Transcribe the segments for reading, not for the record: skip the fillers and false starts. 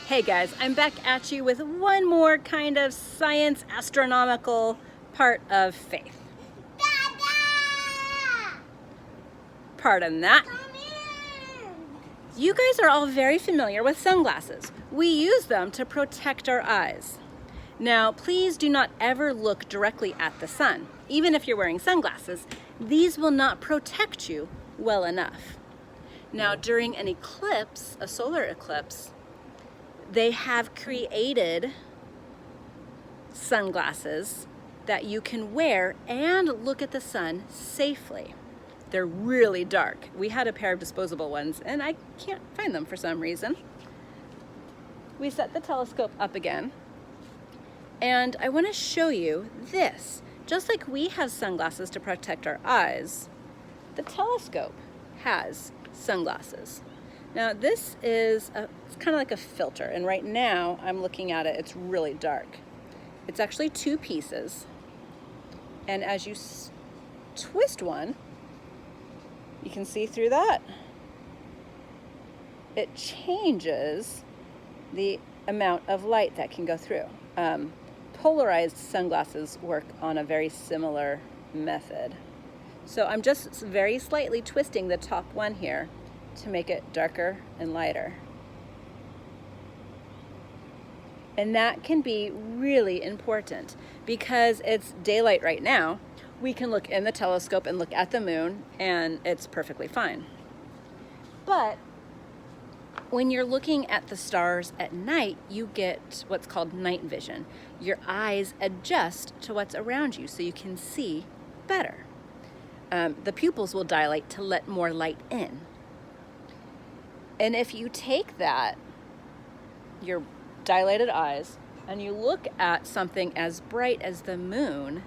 Hey guys, I'm back at you with one more kind of science astronomical part of faith. Dada! Pardon that. Come here! You guys are all very familiar with sunglasses. We use them to protect our eyes. Now, please do not ever look directly at the sun. Even if you're wearing sunglasses, these will not protect you well enough. Now, during an eclipse, a solar eclipse, they have created sunglasses that you can wear and look at the sun safely. They're really dark. We had a pair of disposable ones and I can't find them for some reason. We set the telescope up again and I want to show you this. Just like we have sunglasses to protect our eyes, the telescope has sunglasses. Now this is it's kind of like a filter, and right now I'm looking at it, it's really dark. It's actually two pieces, and as you twist one, you can see through that. It changes the amount of light that can go through. Polarized sunglasses work on a very similar method. So I'm just very slightly twisting the top one here to make it darker and lighter. And that can be really important because it's daylight right now. We can look in the telescope and look at the moon and it's perfectly fine. But when you're looking at the stars at night, you get what's called night vision. Your eyes adjust to what's around you so you can see better. The pupils will dilate to let more light in. And if you take that, your dilated eyes, and you look at something as bright as the moon,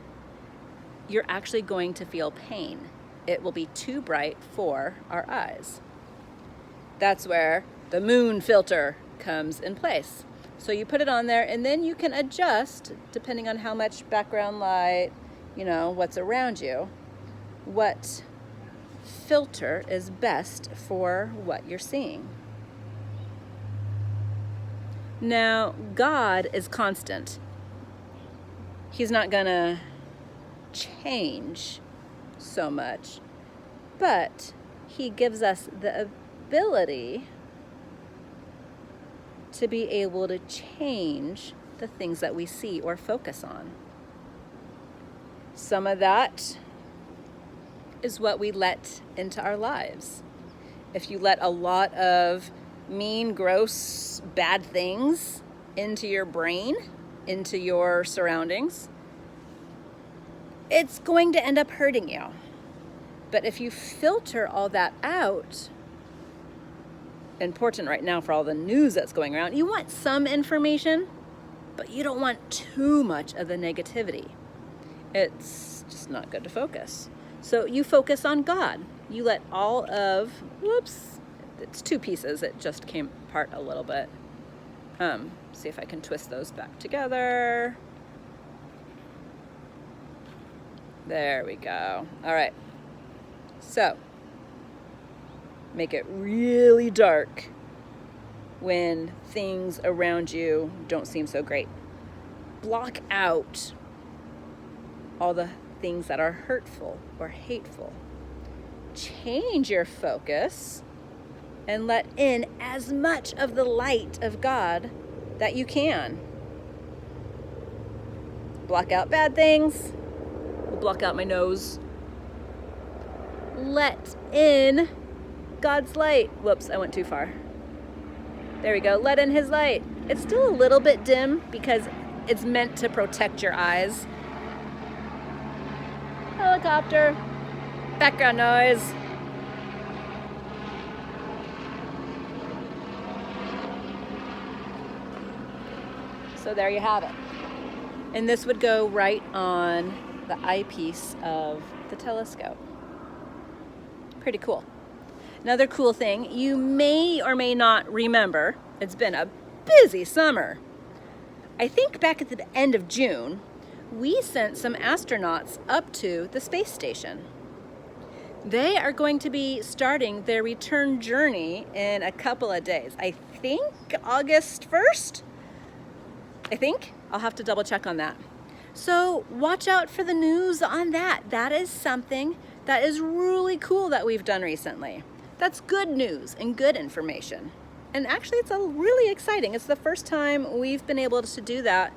you're actually going to feel pain. It will be too bright for our eyes. That's where the moon filter comes in place. So you put it on there and then you can adjust, depending on how much background light, what's around you, what filter is best for what you're seeing. Now, God is constant. He's not gonna change so much, but He gives us the ability to be able to change the things that we see or focus on. Some of that is what we let into our lives. If you let a lot of mean, gross, bad things into your brain, into your surroundings, it's going to end up hurting you. But if you filter all that out, important right now for all the news that's going around, you want some information, but you don't want too much of the negativity. It's just not good to focus. So you focus on God. You let all of, it's two pieces. It just came apart a little bit. See if I can twist those back together. There we go. All right. So make it really dark when things around you don't seem so great. Block out all the things that are hurtful or hateful. Change your focus and let in as much of the light of God that you can. Block out bad things. We'll block out my nose. Let in God's light. Whoops, I went too far. There we go. Let in His light. It's still a little bit dim because it's meant to protect your eyes. Helicopter. Background noise. So there you have it. And this would go right on the eyepiece of the telescope. Pretty cool. Another cool thing, you may or may not remember, it's been a busy summer. I think back at the end of June, we sent some astronauts up to the space station. They are going to be starting their return journey in a couple of days. I think August 1st. I think. I'll have to double check on that. So watch out for the news on that. That is something that is really cool that we've done recently. That's good news and good information. And actually it's really exciting. It's the first time we've been able to do that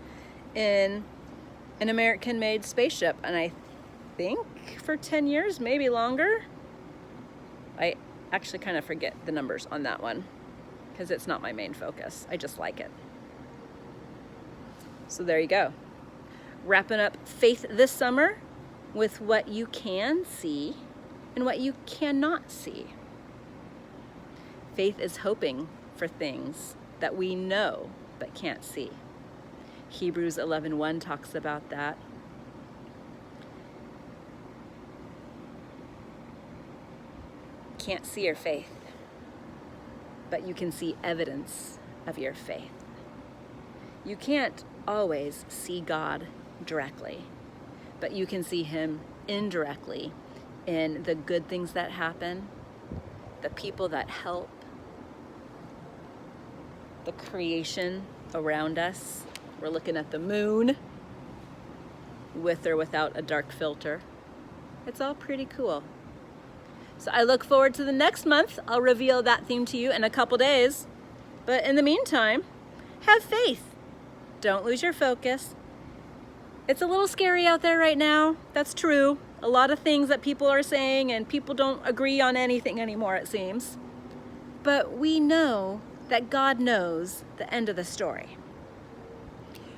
in an American-made spaceship. And I think for 10 years, maybe longer. I actually kind of forget the numbers on that one because it's not my main focus. I just like it. So there you go. Wrapping up faith this summer with what you can see and what you cannot see. Faith is hoping for things that we know but can't see. Hebrews 11:1 talks about that. Can't see your faith, but you can see evidence of your faith. You can't always see God directly, but you can see him indirectly in the good things that happen, the people that help, the creation around us. We're looking at the moon with or without a dark filter. It's all pretty cool. So I look forward to the next month. I'll reveal that theme to you in a couple days. But in the meantime, have faith. Don't lose your focus. It's a little scary out there right now. That's true. A lot of things that people are saying, and people don't agree on anything anymore, it seems. But we know that God knows the end of the story.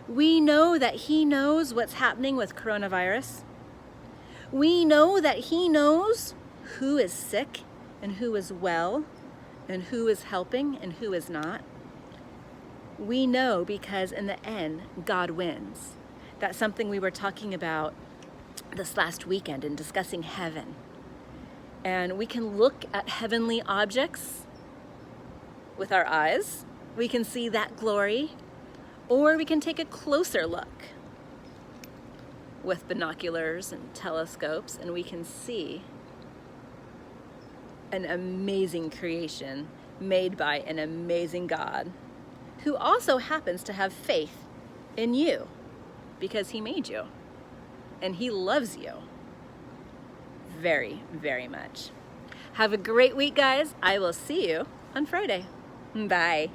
We know that he knows what's happening with coronavirus. We know that he knows who is sick and who is well and who is helping and who is not. We know because in the end, God wins. That's something we were talking about this last weekend in discussing heaven. And we can look at heavenly objects with our eyes. We can see that glory, or we can take a closer look with binoculars and telescopes, and we can see an amazing creation made by an amazing God who also happens to have faith in you because he made you and he loves you very, very much. Have a great week, guys. I will see you on Friday. Bye.